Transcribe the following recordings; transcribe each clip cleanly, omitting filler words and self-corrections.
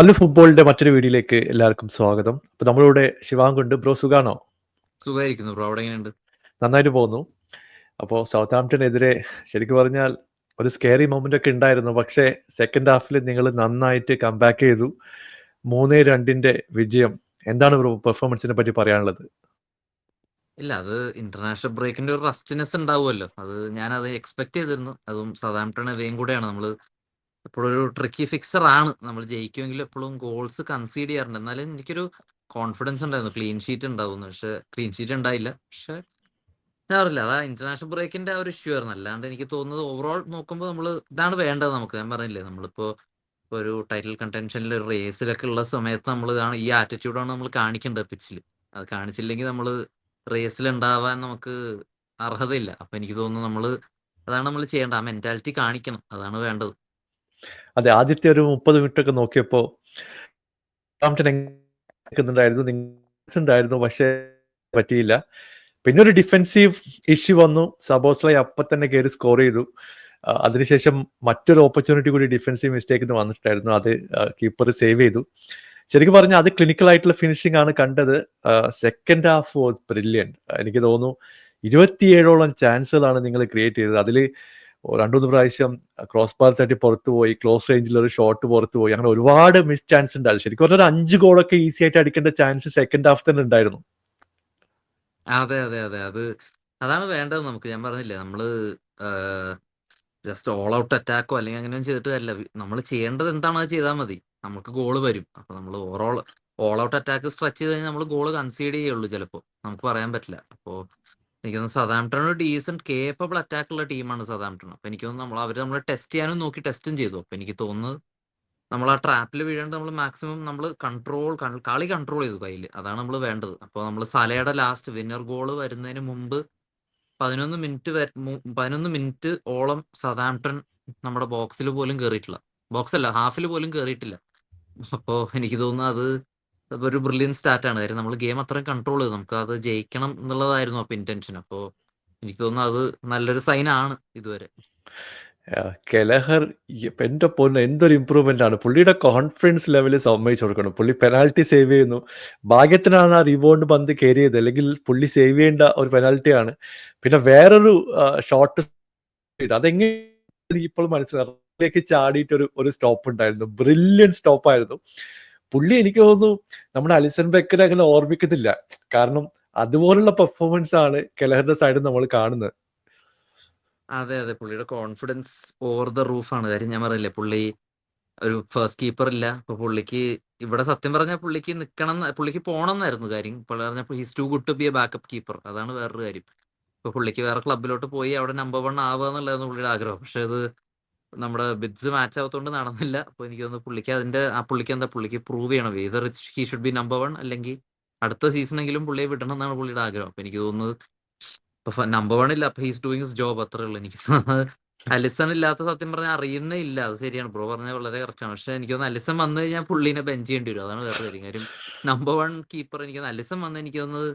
മല്ലു ഫുട്ബോളിന്റെ മറ്റൊരു വീഡിയോയിലേക്ക് എല്ലാവർക്കും സ്വാഗതം. അപ്പോൾ നമ്മളിവിടെ ശിവാങ്കുണ്ട്. ബ്രോ സുഖാണോ? സുഖമായിരിക്കുന്നു ബ്രോ. അവിടെ എങ്ങനെയുണ്ട്? നന്നായിട്ട് പോകുന്നു. അപ്പോൾ സൗത്താംപ്ടനെതിരെ ശരിക്കും പറഞ്ഞാൽ ഒരു സ്കെയറി മൊമെന്റ് ഒക്കെ ഉണ്ടായിരുന്നു. പക്ഷേ സെക്കൻഡ് ഹാഫിൽ നിങ്ങൾ നന്നായിട്ട് കംബാക്ക് ചെയ്തു. 3-2 വിജയം. എന്താണ് ബ്രോ പെർഫോമൻസിനെ പറ്റി പറയാനുള്ളത്? ഇല്ല, അത് ഇന്റർനാഷണൽ ബ്രേക്കിന്റെ ഒരു റസ്റ്റിനെസ് ഉണ്ടാവുമല്ലോ. ഞാനത് എക്സ്പെക്ട് ചെയ്തിരുന്നു. അതും സതാംപ്ടൺ എവേയും കൂടെയാണ്. നമ്മൾ എപ്പോഴും ഒരു ട്രിക്കി ഫിക്സർ ആണ്. നമ്മൾ ജയിക്കുമെങ്കിലും എപ്പോഴും ഗോൾസ് കൺസീഡ് ചെയ്യാറുണ്ട്. എന്നാലും എനിക്കൊരു കോൺഫിഡൻസ് ഉണ്ടായിരുന്നു ക്ലീൻ ഷീറ്റ് ഉണ്ടാവുന്നു. പക്ഷെ ക്ലീൻ ഷീറ്റ് ഉണ്ടായില്ല. പക്ഷെ ഞാൻ അറിയില്ല, അതാ ഇന്റർനാഷണൽ ബ്രേക്കിന്റെ ആ ഒരു ഇഷ്യൂ ആയിരുന്നു. അല്ലാണ്ട് എനിക്ക് തോന്നുന്നത് ഓവറോൾ നോക്കുമ്പോൾ ഇതാണ് വേണ്ടത് നമുക്ക്. ഞാൻ പറഞ്ഞില്ലേ, നമ്മളിപ്പോ ഒരു ടൈറ്റിൽ കണ്ടൻഷനിൽ റേസിലൊക്കെ ഉള്ള സമയത്ത് ഇതാണ് ഈ ആറ്റിറ്റ്യൂഡാണ് നമ്മൾ കാണിക്കേണ്ടത് പിച്ചിൽ. അത് കാണിച്ചില്ലെങ്കിൽ നമ്മൾ റേസിൽ ഉണ്ടാവാൻ നമുക്ക് അർഹതയില്ല. അപ്പൊ എനിക്ക് തോന്നുന്നു അതാണ് നമ്മൾ ചെയ്യേണ്ടത്. ആ മെന്റാലിറ്റി കാണിക്കണം, അതാണ് വേണ്ടത്. അതെ, ആദ്യത്തെ ഒരു 30 മിനിറ്റ് ഒക്കെ നോക്കിയപ്പോൾ സൗത്താംപ്ടൺ ഉണ്ടായിരുന്നു, പക്ഷേ പറ്റിയില്ല. പിന്നെ ഒരു ഡിഫെൻസീവ് ഇഷ്യൂ വന്നു. സബോസ്ലൈ അപ്പം തന്നെ കയറി സ്കോർ ചെയ്തു. അതിനുശേഷം മറ്റൊരു ഓപ്പർച്യൂണിറ്റി കൂടി ഡിഫെൻസീവ് മിസ്റ്റേക്ക് വന്നിട്ടായിരുന്നു. അത് കീപ്പർ സേവ് ചെയ്തു. ശരിക്കും പറഞ്ഞാൽ അത് ക്ലിനിക്കൽ ആയിട്ടുള്ള ഫിനിഷിംഗ് ആണ് കണ്ടത്. Second half was brilliant. എനിക്ക് തോന്നുന്നു 27ഓളം ചാൻസുകളാണ് നിങ്ങൾ ക്രിയേറ്റ് ചെയ്തത്. അതിൽ 2-3 പ്രാവശ്യം ക്രോസ് ബാർ തട്ടി പുറത്തു പോയി, ക്ലോസ് റേഞ്ചിൽ ഒരു ഷോട്ട് പുറത്തു പോയി, അങ്ങനെ ഒരുപാട് മിസ് ചാൻസ് ഉണ്ടായിരുന്നു. ശരിക്കും പറഞ്ഞാൽ 5 ഗോളൊക്കെ ഈസി ആയിട്ട് അടിക്കേണ്ട ചാൻസ് സെക്കൻഡ് ഹാഫ് തന്നെ ഉണ്ടായിരുന്നു. അതെ അതെ അതെ അതാണ് വേണ്ടത് നമുക്ക്. ഞാൻ പറഞ്ഞില്ലേ, ജസ്റ്റ് ഓൾ ഔട്ട് അറ്റാക്കോ അല്ലെങ്കിൽ അങ്ങനെയൊന്നും ചെയ്തിട്ട് കാര്യമില്ല. നമ്മൾ ചെയ്യേണ്ടത് എന്താണോ അത് ചെയ്താൽ മതി. നമുക്ക് ഗോള് വരും. അപ്പൊ നമ്മൾ ഓൾ ഔട്ട് അറ്റാക്ക് സ്ട്രെച്ച് ചെയ്ത് കഴിഞ്ഞാൽ നമ്മൾ ഗോള് കൺസീഡ് ചെയ്യുള്ളൂ. ചിലപ്പോൾ നമുക്ക് പറയാൻ പറ്റില്ല. അപ്പോൾ എനിക്ക് തോന്നുന്നു സതാംപ്ടൺ ഒരു ഡീസന്റ് കേപ്പബിൾ അറ്റാക്ക് ഉള്ള ടീമാണ് സതാംപ്ടൺ. അപ്പൊ എനിക്ക് തോന്നുന്നു നമ്മളെ ടെസ്റ്റ് ചെയ്യാനും നോക്കി, ടെസ്റ്റും ചെയ്തു. അപ്പൊ എനിക്ക് തോന്നുന്നത് നമ്മൾ ആ ട്രാപ്പിൽ വീഴാണ്ട് നമ്മൾ മാക്സിമം കളി കൺട്രോൾ ചെയ്തു കയ്യിൽ. അതാണ് നമ്മൾ വേണ്ടത്. അപ്പോൾ നമ്മൾ സലയുടെ ലാസ്റ്റ് വിന്നർ ഗോള് വരുന്നതിന് മുമ്പ് 11 മിനിറ്റ് ഓളം സതാംപ്ടൺ നമ്മുടെ ബോക്സിൽ പോലും കയറിയിട്ടില്ല. ബോക്സ് അല്ല, ഹാഫിൽ പോലും കയറിയിട്ടില്ല. അപ്പോ എനിക്ക് തോന്നുന്നു അത് ഒരു ബ്രില്യൻ സ്റ്റാർട്ടാണ്. കാര്യം നമ്മൾ ഗെയിം അത്രയും കൺട്രോൾ ചെയ്തു. നമുക്ക് അത് ജയിക്കണം എന്നുള്ളതായിരുന്നു അപ്പൊ ഇന്റൻഷൻ. അപ്പോൾ എനിക്ക് തോന്നുന്നു അത് നല്ലൊരു സൈൻ ആണ് ഇതുവരെ. കെലഹർ എന്റെ പൊന്ന് എന്തൊരു ഇമ്പ്രൂവ്മെന്റ് ആണ്. പുള്ളിയുടെ കോൺഫിഡൻസ് ലെവല് സമ്മതിച്ചു കൊടുക്കണം. പുള്ളി പെനാൽറ്റി സേവ് ചെയ്യുന്നു. ഭാഗ്യത്തിനാണ് ആ റിബൗണ്ട് പന്ത് കയറിയത്, അല്ലെങ്കിൽ പുള്ളി സേവ് ചെയ്യേണ്ട ഒരു പെനാൽറ്റിയാണ്. പിന്നെ വേറൊരു ഷോട്ട് ചെയ്തു, അതെങ്ങനെ എനിക്ക് ഇപ്പോൾ മനസ്സിലാക്കി. ചാടിയിട്ട് ഒരു സ്റ്റോപ്പ് ഉണ്ടായിരുന്നു, ബ്രില്യൻ സ്റ്റോപ്പ് ആയിരുന്നു. പുള്ളി എനിക്ക് തോന്നുന്നു നമ്മുടെ അലിസൺ ബെക്കറെ അങ്ങനെ ഓർമ്മിക്കുന്നില്ല. കാരണം അതുപോലുള്ള പെർഫോമൻസ് ആണ് കെലഹറിന്റെ സൈഡിൽ നമ്മൾ കാണുന്നത്. അതെ അതെ പുള്ളിയുടെ കോൺഫിഡൻസ് ഓവർ ദ റൂഫാണ്. കാര്യം ഞാൻ പറയില്ലേ, പുള്ളി ഒരു ഫസ്റ്റ് കീപ്പർ ഇല്ല. അപ്പൊ പുള്ളിക്ക് ഇവിടെ സത്യം പറഞ്ഞാൽ പുള്ളിക്ക് പോണം എന്നായിരുന്നു കാര്യം. പുള്ളി പറഞ്ഞപ്പോൾ he's too good to be a backup keeper. അതാണ് വേറൊരു കാര്യം. ഇപ്പൊ പുള്ളിക്ക് വേറെ ക്ലബിലോട്ട് പോയി അവിടെ നമ്പർ 1 ആവുക എന്നുള്ളതായിരുന്നു പുള്ളിയുടെ ആഗ്രഹം. പക്ഷെ അത് നമ്മുടെ ബിഡ്സ് മാച്ച് ആവത്തോണ്ട് നടന്നില്ല. അപ്പൊ എനിക്ക് തോന്നുന്നു പുള്ളിക്ക് പ്രൂവ് ചെയ്യണം. Either he should be number 1, അല്ലെങ്കിൽ അടുത്ത സീസണെങ്കിലും പുള്ളിയെ വിടണം എന്നാണ് പുള്ളിയുടെ ആഗ്രഹം. അപ്പൊ എനിക്ക് തോന്നുന്നത് ഇപ്പൊ നമ്പർ 1 ഇല്ല, അപ്പൊ ഹീസ് ഡൂയിങ് ഹിസ് ജോബ്, അത്രേ ഉള്ളൂ. എനിക്ക് തോന്നുന്നത് അലിസൺ ഇല്ലാത്ത സത്യം പറഞ്ഞാൽ അറിയുന്നേ ഇല്ല. അത് ശരിയാണ്, ബ്രോ പറഞ്ഞത് വളരെ കറക്റ്റ് ആണ്. പക്ഷെ എനിക്ക് തോന്നുന്നു അലിസൺ വന്നു കഴിഞ്ഞാൽ പുള്ളിനെ ബെഞ്ച് ചെയ്യേണ്ടി വരും. അതാണ് വേറെ കാര്യം. കാര്യം നമ്പർ 1 കീപ്പർ എനിക്ക് തോന്നുന്നു അലിസൺ വന്ന് എനിക്ക് തോന്നുന്നത്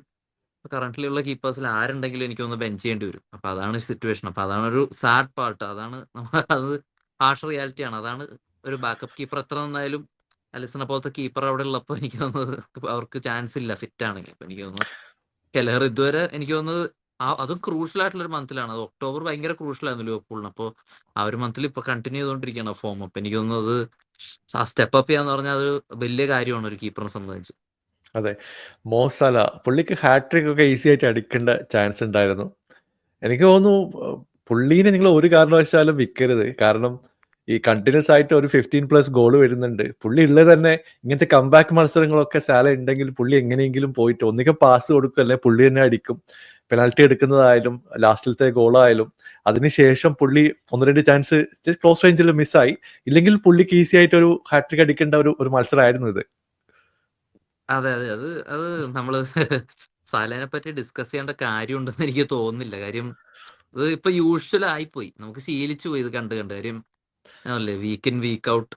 കറന്റ്ലി ഉള്ള കീപ്പേഴ്സിൽ ആരുണ്ടെങ്കിലും എനിക്ക് തോന്നുന്നു ബെഞ്ച് ചെയ്യേണ്ടി വരും. അപ്പൊ അതാണ് സിറ്റുവേഷൻ. അപ്പൊ അതാണ് ഒരു സാഡ് പാർട്ട്. അത് ഹാർഷ് റിയാലിറ്റിയാണ്. അതാണ് ഒരു ബാക്കപ്പ് കീപ്പർ എത്ര നന്നായാലും അലിസനെ പോലത്തെ കീപ്പർ അവിടെ ഉള്ളപ്പോൾ എനിക്ക് തോന്നുന്നത് അവർക്ക് ചാൻസ് ഇല്ല ഫിറ്റ് ആണെങ്കിൽ. അപ്പൊ എനിക്ക് തോന്നുന്നു കെലഹർ ഇതുവരെ എനിക്ക് തോന്നുന്നത് അതും ക്രൂഷ്യൽ ആയിട്ടുള്ള ഒരു മന്തിലാണ്. അത് ഒക്ടോബർ ഭയങ്കര ക്രൂഷ്യൽ ആയിരുന്നു ലിവർപൂളിന്. അപ്പോൾ ആ ഒരു മന്തിൽ ഇപ്പൊ കണ്ടിന്യൂ ചെയ്തുകൊണ്ടിരിക്കുകയാണ് ഫോം. അപ്പൊ എനിക്ക് തോന്നുന്നത് ആ സ്റ്റെപ്പ് അപ്പ് ചെയ്യാന്ന് പറഞ്ഞാൽ അതൊരു വലിയ കാര്യമാണ് ഒരു കീപ്പറിനെ സംബന്ധിച്ച്. അതെ, മോസല പുള്ളിക്ക് ഹാട്രിക് ഒക്കെ ഈസി ആയിട്ട് അടിക്കേണ്ട ചാൻസ് ഉണ്ടായിരുന്നു. എനിക്ക് തോന്നുന്നു പുള്ളീനെ നിങ്ങൾ ഒരു കാരണവശാലും വിൽക്കരുത്. കാരണം ഈ കണ്ടിന്യൂസ് ആയിട്ട് ഒരു 15+ ഗോൾ വരുന്നുണ്ട്. പുള്ളി ഉള്ളത് തന്നെ ഇങ്ങനത്തെ കംബാക്ക് മത്സരങ്ങളൊക്കെ സാല ഉണ്ടെങ്കിൽ പുള്ളി എങ്ങനെയെങ്കിലും പോയിട്ട് ഒന്നുകിൽ പാസ് കൊടുക്കും, അല്ലെങ്കിൽ പുള്ളി തന്നെ അടിക്കും. പെനാൽറ്റി എടുക്കുന്നതായാലും ലാസ്റ്റിലത്തെ ഗോളായാലും അതിനുശേഷം പുള്ളി 1-2 ചാൻസ് ക്ലോസ് റേഞ്ചിൽ മിസ്സായി. ഇല്ലെങ്കിൽ പുള്ളിക്ക് ഈസി ആയിട്ട് ഒരു ഹാട്രിക് അടിക്കേണ്ട ഒരു മത്സരമായിരുന്നു ഇത്. അതെ അതെ അത് നമ്മള് സാലേനെ പറ്റി ഡിസ്കസ് ചെയ്യേണ്ട കാര്യമുണ്ടെന്ന് എനിക്ക് തോന്നുന്നില്ല. കാര്യം ഇത് ഇപ്പൊ യൂഷ്വൽ ആയിപ്പോയി. നമുക്ക് ശീലിച്ചു പോയി ഇത് കണ്ട് കണ്ട്. കാര്യം അല്ലേ, വീക്ക് ഇൻ വീക്ക് ഔട്ട്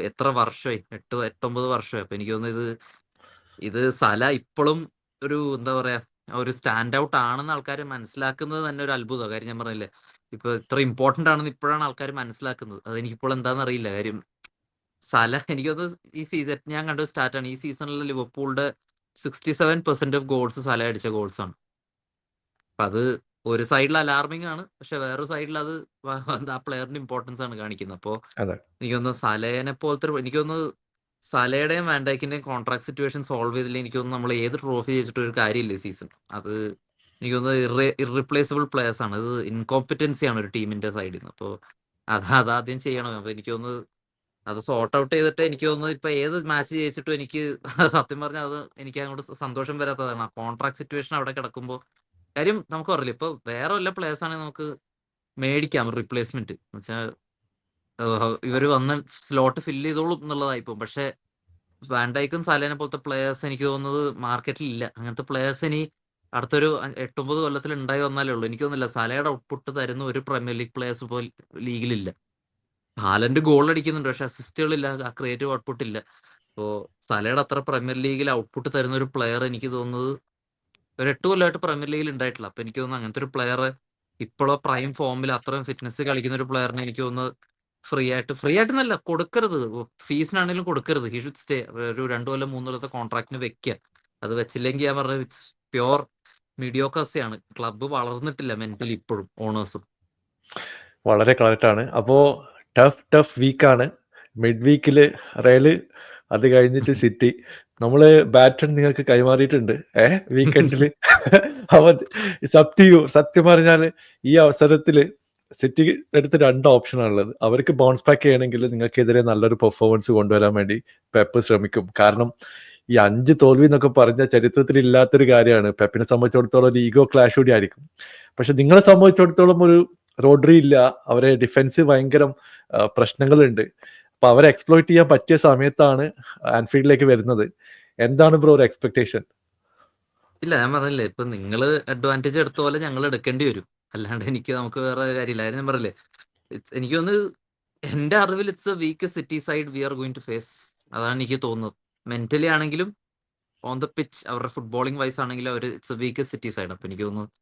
എത്ര വർഷമായി, 8-9 വർഷമായി. അപ്പൊ എനിക്ക് തോന്നുന്നു ഇത് സല ഇപ്പോഴും ഒരു എന്താ പറയാ ഒരു സ്റ്റാൻഡ് ഔട്ട് ആണെന്ന് ആൾക്കാർ മനസ്സിലാക്കുന്നത് തന്നെ ഒരു അത്ഭുതമാണ്. കാര്യം ഞാൻ പറഞ്ഞില്ലേ, ഇപ്പൊ ഇത്ര ഇമ്പോർട്ടന്റ് ആണെന്ന് ഇപ്പോഴാണ് ആൾക്കാർ മനസ്സിലാക്കുന്നത്. അതെനിക്കിപ്പോൾ എന്താണെന്ന് അറിയില്ല. കാര്യം സല എനിക്കത് ഈ സീസൺ ഞാൻ കണ്ട സ്റ്റാർട്ടാണ്. ഈ സീസണിൽ ലിവർപൂളിന്റെ 67% ഓഫ് ഗോൾസ് സല അടിച്ച ഗോൾസ് ആണ്. അപ്പൊ അത് ഒരു സൈഡിൽ അലാർമിംഗ് ആണ്, പക്ഷെ വേറൊരു സൈഡിൽ അത് ആ പ്ലെയറിന്റെ ഇമ്പോർട്ടൻസ് ആണ് കാണിക്കുന്നത്. അപ്പോ അതെ. എനിക്കൊന്ന് സലേനെ പോലത്തെ എനിക്കൊന്ന് സലയുടെയും വാൻഡൈക്കിന്റെയും കോൺട്രാക്ട് സിറ്റുവേഷൻ സോൾവ് ചെയ്തില്ല. എനിക്കൊന്ന് നമ്മൾ ഏത് ട്രോഫി ജയിച്ചിട്ട് ഒരു കാര്യമില്ല ഈ സീസൺ. അത് എനിക്കൊന്ന് ഇറിപ്ലേസബിൾ പ്ലേയേഴ്സ് ആണ്. അത് ഇൻകോമ്പറ്റൻസി ആണ് ഒരു ടീമിന്റെ സൈഡിൽ നിന്ന്. അപ്പോൾ അതാദ്യം ചെയ്യണം. അപ്പൊ എനിക്കൊന്ന് അത് സോർട്ട് ഔട്ട് ചെയ്തിട്ട് എനിക്ക് തോന്നുന്നു ഇപ്പൊ ഏത് മാച്ച് ജയിച്ചിട്ടും എനിക്ക് സത്യം പറഞ്ഞാൽ അത് എനിക്ക് അങ്ങോട്ട് സന്തോഷം വരാത്തതാണ്. ആ കോൺട്രാക്ട് സിറ്റുവേഷൻ അവിടെ കിടക്കുമ്പോൾ കാര്യം നമുക്ക് പറയില്ല, ഇപ്പൊ വേറെ വല്ല പ്ലേയേഴ്സ് ആണെങ്കിൽ നമുക്ക് മേടിക്കാം റീപ്ലേസ്മെന്റ് എന്ന് വെച്ചാൽ ഇവര് വന്ന് സ്ലോട്ട് ഫില്ല് ചെയ്തോളും എന്നുള്ളതായിപ്പോ. പക്ഷെ വാൻഡൈക്കും സലേനെ പോലത്തെ പ്ലേയേഴ്സ് എനിക്ക് തോന്നുന്നത് മാർക്കറ്റിൽ ഇല്ല. അങ്ങനത്തെ പ്ലേയേഴ്സ് ഇനി അടുത്തൊരു 8-9 കൊല്ലത്തിൽ ഉണ്ടായി വന്നാലേ ഉള്ളൂ. എനിക്ക് തോന്നുന്നില്ല സലയുടെ ഔട്ട്പുട്ട് തരുന്ന ഒരു പ്രീമിയർ ലീഗ് പ്ലേയേഴ്സ് പോലും ലീഗിലില്ല. ഹാലൻഡ് ഗോൾ അടിക്കുന്നുണ്ട്, പക്ഷെ അസിസ്റ്റുകളില്ല, ആ ക്രിയേറ്റീവ് ഔട്ട്പുട്ട് ഇല്ല. അപ്പോ സലയുടെ അത്ര പ്രീമിയർ ലീഗിൽ ഔട്ട്പുട്ട് തരുന്ന ഒരു പ്ലെയർ എനിക്ക് തോന്നുന്നത് ഒരു 8 കൊല്ലമായിട്ട് പ്രീമിയർ ലീഗിൽ ഉണ്ടായിട്ടില്ല. അപ്പൊ എനിക്ക് തോന്നുന്നു അങ്ങനത്തെ ഒരു പ്ലെയർ ഇപ്പോഴോ പ്രൈം ഫോമിൽ അത്രയും ഫിറ്റ്നസ് കളിക്കുന്ന ഒരു പ്ലെയറിനെ എനിക്ക് തോന്നുന്നത് ഫ്രീ ആയിട്ട് നല്ല കൊടുക്കരുത്, ഫീസിനാണെങ്കിലും കൊടുക്കരുത്. He should stay. ഒരു 2 കൊല്ലം 3 കൊല്ലത്തെ കോൺട്രാക്ടിന് വെക്കുക. അത് വെച്ചില്ലെങ്കിൽ ഞാൻ പറഞ്ഞത് ഇറ്റ്സ് പ്യോർ മീഡിയോക്രസിയാണ്. ക്ലബ്ബ് വളർന്നിട്ടില്ല മെന്റലി ഇപ്പോഴും ഓണേഴ്സും. വളരെ കറക്റ്റ് ആണ്. അപ്പോ ടഫ് വീക്കാണ്. മിഡ് വീക്കില് റയല്, അത് കഴിഞ്ഞിട്ട് സിറ്റി. നമ്മള് ബാറ്റൺ നിങ്ങൾക്ക് കൈമാറിയിട്ടുണ്ട് വീക്കെൻഡില്. അപ്പൊ അപ് ടു യു. സത്യം പറഞ്ഞാല് ഈ അവസരത്തില് സിറ്റി അടുത്ത് 2 ഓപ്ഷനാണുള്ളത്. അവർക്ക് ബൗൺസ് ബാക്ക് ചെയ്യണമെങ്കിൽ നിങ്ങൾക്കെതിരെ നല്ലൊരു പെർഫോമൻസ് കൊണ്ടുവരാൻ വേണ്ടി പെപ്പ് ശ്രമിക്കും. കാരണം ഈ 5 തോൽവി എന്നൊക്കെ പറഞ്ഞ ചരിത്രത്തിൽ ഇല്ലാത്തൊരു കാര്യമാണ്. പെപ്പിനെ സംബന്ധിച്ചിടത്തോളം ഒരു ഈഗോ ക്ലാഷ് കൂടി ആയിരിക്കും. പക്ഷെ നിങ്ങളെ സംബന്ധിച്ചിടത്തോളം ഒരു റോഡ്രി ഇല്ല, അവരെ ഡിഫൻസ് ഭയങ്കര പ്രശ്നങ്ങളുണ്ട്. അപ്പൊ അവരെ എക്സ്പ്ലോയിറ്റ് ചെയ്യാൻ പറ്റിയ സമയത്താണ് ആൻഫീൽഡിലേക്ക് വരുന്നത്. എന്താണ് ബ്രോ ഒരു എക്സ്പെക്ടേഷൻ? ഇല്ല, ഞാൻ പറഞ്ഞില്ലേ, ഇപ്പൊ നിങ്ങള് അഡ്വാൻറ്റേജ് എടുത്ത പോലെ ഞങ്ങൾ എടുക്കേണ്ടി വരും. അല്ലാണ്ട് നമുക്ക് വേറെ കാര്യമില്ല. കാര്യം ഞാൻ പറഞ്ഞില്ലേ, എനിക്ക് തോന്നുന്നത് എന്റെ അറിവിൽ it's a weak City side we are going to face. അതാണ് എനിക്ക് തോന്നുന്നത്. മെന്റലി ആണെങ്കിലും ഓൺ ദ പിച്ച് അവരുടെ ഫുട്ബോളിംഗ് വൈസ് ആണെങ്കിലും അവർ it's a weak City side. അപ്പൊ എനിക്ക് തോന്നുന്നു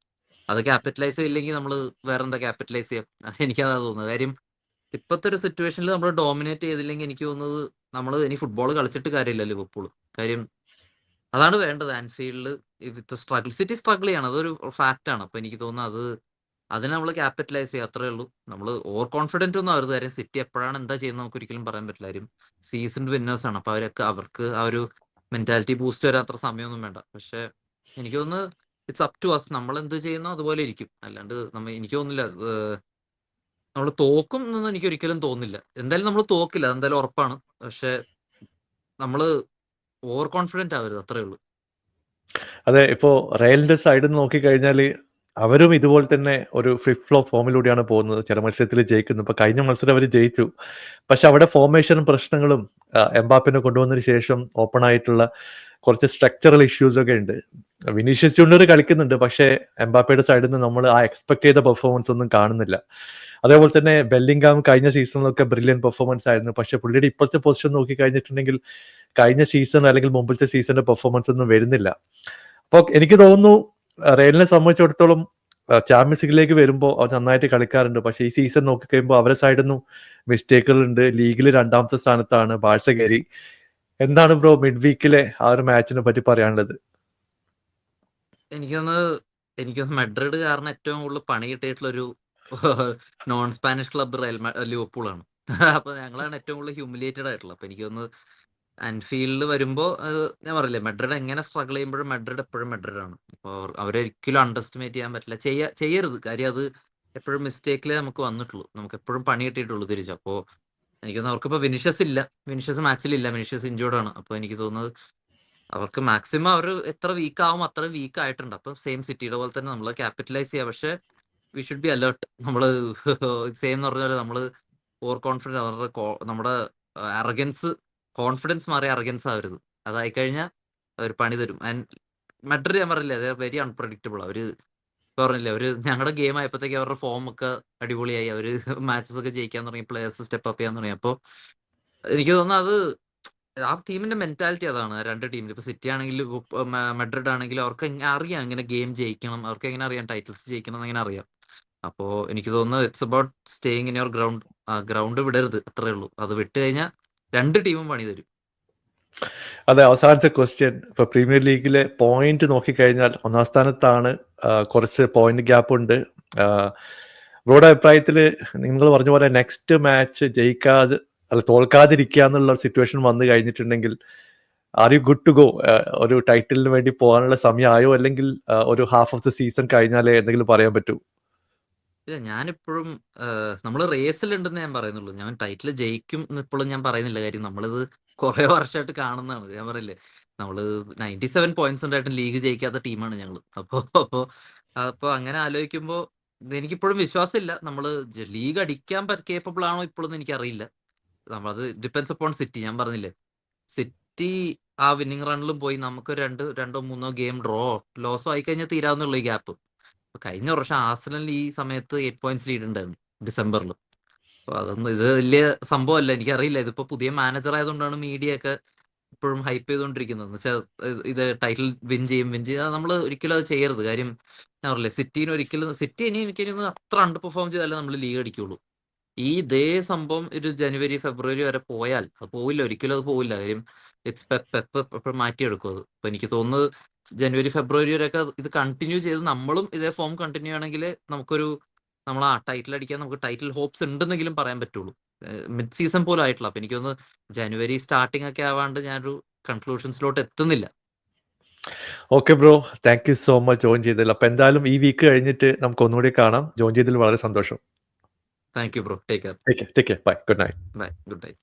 അത് ക്യാപിറ്റലൈസ് ചെയ്യില്ലെങ്കിൽ നമ്മൾ വേറെ എന്താ ക്യാപിറ്റലൈസ് ചെയ്യാം. എനിക്കതാ തോന്നുന്നത്. കാര്യം ഇപ്പോഴത്തെ ഒരു സിറ്റുവേഷനിൽ നമ്മൾ ഡോമിനേറ്റ് ചെയ്തില്ലെങ്കിൽ എനിക്ക് തോന്നുന്നത് നമ്മൾ ഇനി ഫുട്ബോൾ കളിച്ചിട്ട് കാര്യമില്ല ലിവർപൂൾ. കാര്യം അതാണ് വേണ്ടത് ആൻഫീൽഡിൽ. വിത്ത് സ്ട്രഗിൾ സിറ്റി സ്ട്രഗിൾ ചെയ്യണം, അതൊരു ഫാക്റ്റ് ആണ്. അപ്പൊ എനിക്ക് തോന്നുന്നു അതിനെ നമ്മൾ ക്യാപിറ്റലൈസ് ചെയ്യുക, അത്രേ ഉള്ളൂ. നമ്മൾ ഓവർ കോൺഫിഡന്റ് ഒന്നും ആവരുത്. കാര്യം സിറ്റി എപ്പോഴാണ് എന്താ ചെയ്യുന്നത് നമുക്ക് ഒരിക്കലും പറയാൻ പറ്റില്ല. കാര്യം സീസൺ വിന്നേഴ്സ് ആണ്. അപ്പൊ അവർക്ക് ആ ഒരു മെന്റാലിറ്റി ബൂസ്റ്റ് വരാൻ അത്ര സമയമൊന്നും വേണ്ട. പക്ഷെ എനിക്ക് തോന്നുന്നു ഇറ്റ്സ് അപ് ടു അസ്. നമ്മൾ എന്ത് ചെയ്യുന്നോ അതുപോലെ ഇരിക്കും. അല്ലാണ്ട് എനിക്ക് തോന്നുന്നില്ല നമ്മൾ തോക്കും എന്നൊന്നും എനിക്ക് ഒരിക്കലും തോന്നുന്നില്ല. എന്തായാലും നമ്മൾ തോക്കില്ല, അതെന്തായാലും ഉറപ്പാണ്. പക്ഷെ നമ്മൾ ഓവർ കോൺഫിഡന്റ് ആവരുത്, അത്രേ ഉള്ളൂ. അതെ, ഇപ്പോ റയലിന്റെ സൈഡിൽ നിന്ന് നോക്കിക്കഴിഞ്ഞാൽ അവരും ഇതുപോലെ തന്നെ ഒരു ഫ്ലിപ്പ് ഫ്ലോപ്പ് ഫോമിലൂടെയാണ് പോകുന്നത്. ചില മത്സരത്തിൽ ജയിക്കുന്നു. ഇപ്പൊ കഴിഞ്ഞ മത്സരം അവർ ജയിച്ചു. പക്ഷെ അവിടെ ഫോർമേഷനും പ്രശ്നങ്ങളും എംബാപ്പിനെ കൊണ്ടുവന്നതിന് ശേഷം ഓപ്പൺ ആയിട്ടുള്ള കുറച്ച് സ്ട്രക്ചറൽ ഇഷ്യൂസ് ഒക്കെ ഉണ്ട്. വിനീഷ്യസ് ജൂനിയർ കളിക്കുന്നുണ്ട്, പക്ഷേ എംബാപ്പയുടെ സൈഡിൽ നിന്ന് നമ്മൾ ആ എക്സ്പെക്ട് ചെയ്ത പെർഫോമൻസ് ഒന്നും കാണുന്നില്ല. അതേപോലെ തന്നെ ബെല്ലിംഗാം കഴിഞ്ഞ സീസണിലൊക്കെ ബ്രില്യൻ പെർഫോമൻസ് ആയിരുന്നു. പക്ഷെ പുള്ളിയുടെ ഇപ്പോഴത്തെ പൊസിഷൻ നോക്കി കഴിഞ്ഞിട്ടുണ്ടെങ്കിൽ കഴിഞ്ഞ സീസൺ അല്ലെങ്കിൽ മുമ്പത്തെ സീസണിന്റെ പെർഫോമൻസ് ഒന്നും വരുന്നില്ല. അപ്പോൾ എനിക്ക് തോന്നുന്നു റയലിനെ സംബന്ധിച്ചിടത്തോളം ചാമ്പ്യൻസ് ലീഗിലേക്ക് വരുമ്പോൾ അവർ നന്നായിട്ട് കളിക്കാറുണ്ട്. പക്ഷെ ഈ സീസൺ നോക്കിക്കഴിയുമ്പോൾ അവരുടെ സൈഡിൽ നിന്നും മിസ്റ്റേക്കുകളുണ്ട്. ലീഗിൽ 2ാമത്തെ സ്ഥാനത്താണ് ബാഴ്സ കയറി. എന്താണ് ബ്രോ മിഡ് വീക്കിലെ ആ ഒരു മാച്ചിനെ പറ്റി പറയാനുള്ളത്? എനിക്കൊന്ന് മെഡ്രിഡ് കാരണം ഏറ്റവും കൂടുതൽ പണി കിട്ടിയിട്ടുള്ള ഒരു നോൺ സ്പാനിഷ് ക്ലബ്ബ് ലിവർപൂൾ ആണ്. അപ്പൊ ഞങ്ങളാണ് ഏറ്റവും കൂടുതൽ ഹ്യൂമിലിയേറ്റഡ് ആയിട്ടുള്ളത്. അപ്പൊ എനിക്കൊന്ന് ആൻഫീൽഡിൽ വരുമ്പോൾ ഞാൻ പറയില്ലേ, മെഡ്രിഡ് എങ്ങനെ സ്ട്രഗിൾ ചെയ്യുമ്പോഴും മെഡ്രിഡ് എപ്പോഴും മെഡ്രിഡ് ആണ്. അപ്പോൾ അവരൊരിക്കലും അണ്ടർ എസ്റ്റിമേറ്റ് ചെയ്യാൻ പറ്റില്ല, ചെയ്യരുത്. കാര്യം അത് എപ്പോഴും മിസ്റ്റേക്കിലേ നമുക്ക് വന്നിട്ടുള്ളൂ, നമുക്ക് എപ്പോഴും പണി കിട്ടിയിട്ടുള്ളൂ തിരിച്ചു. അപ്പോൾ എനിക്ക് തോന്നുന്നു അവർക്കിപ്പോൾ വിനിഷ്യസ് ഇല്ല, വിനിഷ്യസ് മാച്ചിലില്ല, വിനിഷ്യസ് ഇഞ്ചോർഡ് ആണ്. അപ്പോൾ എനിക്ക് തോന്നുന്നത് അവർക്ക് മാക്സിമം അവർ എത്ര വീക്ക് ആവും അത്ര വീക്ക് ആയിട്ടുണ്ട്. അപ്പം സെയിം സിറ്റിയുടെ പോലെ തന്നെ നമ്മൾ ക്യാപിറ്റലൈസ് ചെയ്യുക. പക്ഷെ വി ഷുഡ് ബി അലേർട്ട്. നമ്മൾ സെയിം എന്ന് പറഞ്ഞാൽ നമ്മൾ ഓവർ കോൺഫിഡൻസ്, അവരുടെ നമ്മുടെ അറഗൻസ്, കോൺഫിഡൻസ് മാറി അറഗൻസ് ആവരുത്. അതായി കഴിഞ്ഞാൽ അവർ പണി തരും. ആൻഡ് മെഡ്രിഡ് ഞാൻ പറഞ്ഞില്ലേ, അത് വെരി അൺപ്രഡിക്റ്റബിൾ. അവര് പറഞ്ഞില്ലേ, ഞങ്ങളുടെ ഗെയിം ആയപ്പോഴത്തേക്ക് അവരുടെ ഫോം ഒക്കെ അടിപൊളിയായി, അവര് മാച്ചസ് ഒക്കെ ജയിക്കാൻ തുടങ്ങി, പ്ലേയേഴ്സ് സ്റ്റെപ്പ് അപ്പ് ചെയ്യാൻ തുടങ്ങി. അപ്പോൾ എനിക്ക് തോന്നുന്നു അത് ആ ടീമിന്റെ മെന്റാലിറ്റി അതാണ്. 2 ടീമിൽ ഇപ്പൊ സിറ്റി ആണെങ്കിലും മെഡ്രിഡ് ആണെങ്കിലും അവർക്ക് അറിയാം എങ്ങനെ ഗെയിം ജയിക്കണം, അവർക്ക് എങ്ങനെ അറിയാം ടൈറ്റിൽസ് ജയിക്കണം എങ്ങനെ അറിയാം. അപ്പോ എനിക്ക് തോന്നുന്നു it's about staying in your ground. ആ ഗ്രൗണ്ട് വിടരുത്, അത്രേ ഉള്ളൂ. അത് വിട്ട് കഴിഞ്ഞാൽ രണ്ട് ടീമും പണി തരും. അതെ, അവസാനത്തെ ക്വസ്റ്റ്യൻ. ഇപ്പൊ പ്രീമിയർ ലീഗിലെ പോയിന്റ് നോക്കിക്കഴിഞ്ഞാൽ ഒന്നാം സ്ഥാനത്താണ്. കുറച്ച് പോയിന്റ് ഗ്യാപ്പ് ഉണ്ട്. ബ്രോയുടെ അഭിപ്രായത്തിൽ നിങ്ങൾ പറഞ്ഞ പോലെ നെക്സ്റ്റ് മാച്ച് ജയിക്കാതെ അല്ല തോൽക്കാതിരിക്കുക എന്നുള്ള സിറ്റുവേഷൻ വന്നു കഴിഞ്ഞിട്ടുണ്ടെങ്കിൽ are you good to go? ഒരു ടൈറ്റിലിന് വേണ്ടി പോകാനുള്ള സമയമായോ, അല്ലെങ്കിൽ ഒരു ഹാഫ് ഓഫ് ദ സീസൺ കഴിഞ്ഞാലേ എന്തെങ്കിലും പറയാൻ പറ്റൂ? ഇല്ല, ഞാനിപ്പോഴും നമ്മൾ റേസിലുണ്ടെന്ന് ഞാൻ പറയുന്നുള്ളൂ. ഞാൻ ടൈറ്റിൽ ജയിക്കും എന്ന് ഇപ്പോഴും ഞാൻ പറയുന്നില്ല. കാര്യം നമ്മളിത് കുറെ വർഷമായിട്ട് കാണുന്നതാണ്. ഞാൻ പറയില്ലേ, നമ്മള് 97 പോയിന്റ്സ് ഉണ്ടായിട്ട് ലീഗ് ജയിക്കാത്ത ടീമാണ് ഞങ്ങൾ. അപ്പോ അങ്ങനെ ആലോചിക്കുമ്പോൾ എനിക്കിപ്പോഴും വിശ്വാസമില്ല നമ്മള് ലീഗ് അടിക്കാൻ കേപ്പബിൾ ആണോ ഇപ്പോഴൊന്നും എനിക്കറിയില്ല. നമ്മളത് ഡിപ്പെൻസ് അപ്പോൺ സിറ്റി. ഞാൻ പറഞ്ഞില്ലേ, സിറ്റി ആ വിന്നിങ് റണ്ണിലും പോയി നമുക്ക് രണ്ടോ മൂന്നോ ഗെയിം ലോസോ ആയി കഴിഞ്ഞാൽ തീരാവുന്നുള്ള ഈ ഗ്യാപ്പ്. കഴിഞ്ഞ വർഷം ആർസണലിന് ഈ സമയത്ത് 8 പോയിന്റ്സ് ലീഡ് ഉണ്ടായിരുന്നു ഡിസംബറിൽ. അപ്പൊ അതൊന്നും ഇത് വലിയ സംഭവമല്ല. എനിക്കറിയില്ല, ഇതിപ്പോ പുതിയ മാനേജർ ആയതുകൊണ്ടാണ് മീഡിയ ഒക്കെ ഇപ്പോഴും ഹൈപ്പ് ചെയ്തുകൊണ്ടിരിക്കുന്നത്. എന്ന് വെച്ചാൽ ഇത് ടൈറ്റിൽ വിൻ ചെയ്യും നമ്മൾ ഒരിക്കലും അത് ചെയ്യരുത്. കാര്യം ഞാൻ പറഞ്ഞില്ലേ, സിറ്റീന് ഒരിക്കലും സിറ്റി എനിക്ക് അത്ര അണ്ടർ പെർഫോം ചെയ്താലേ നമ്മൾ ലീഗ് അടിക്കുള്ളൂ. ഈ ഇതേ സംഭവം ഒരു ജനുവരി ഫെബ്രുവരി വരെ പോയാൽ അത് പോവില്ല, ഒരിക്കലും അത് പോവില്ല. കാര്യം ഇറ്റ്സ് പെപ്പ് മാറ്റിയെടുക്കും അത്. അപ്പൊ എനിക്ക് തോന്നുന്നത് ജനുവരി ഫെബ്രുവരി വരെയൊക്കെ ഇത് കണ്ടിന്യൂ ചെയ്ത് നമ്മളും ഇതേ ഫോം കണ്ടിന്യൂ ആണെങ്കിൽ നമ്മൾ ആ ടൈറ്റിൽ അടിക്കാൻ നമുക്ക് ടൈറ്റിൽ ഹോപ്സ് ഉണ്ടെന്നെങ്കിലും പറയാൻ പറ്റുള്ളൂ. മിഡ് സീസൺ പോലും ആയിട്ടില്ല. അപ്പൊ എനിക്ക് തോന്നുന്നു ജനുവരി സ്റ്റാർട്ടിംഗ് ഒക്കെ ആവാണ്ട് ഞാനൊരു കൺക്ലൂഷൻസിലോട്ട് എത്തുന്നില്ല. Okay bro, thank you so much join ചെയ്തതിൽ. അപ്പൊ എന്തായാലും ഈ വീക്ക് കഴിഞ്ഞിട്ട് നമുക്ക് ഒന്നുകൂടി കാണാം. ജോയിൻ ചെയ്തതിൽ വളരെ സന്തോഷം. Thank you bro. Take care. Take care. Bye. Good night. Bye. Good night.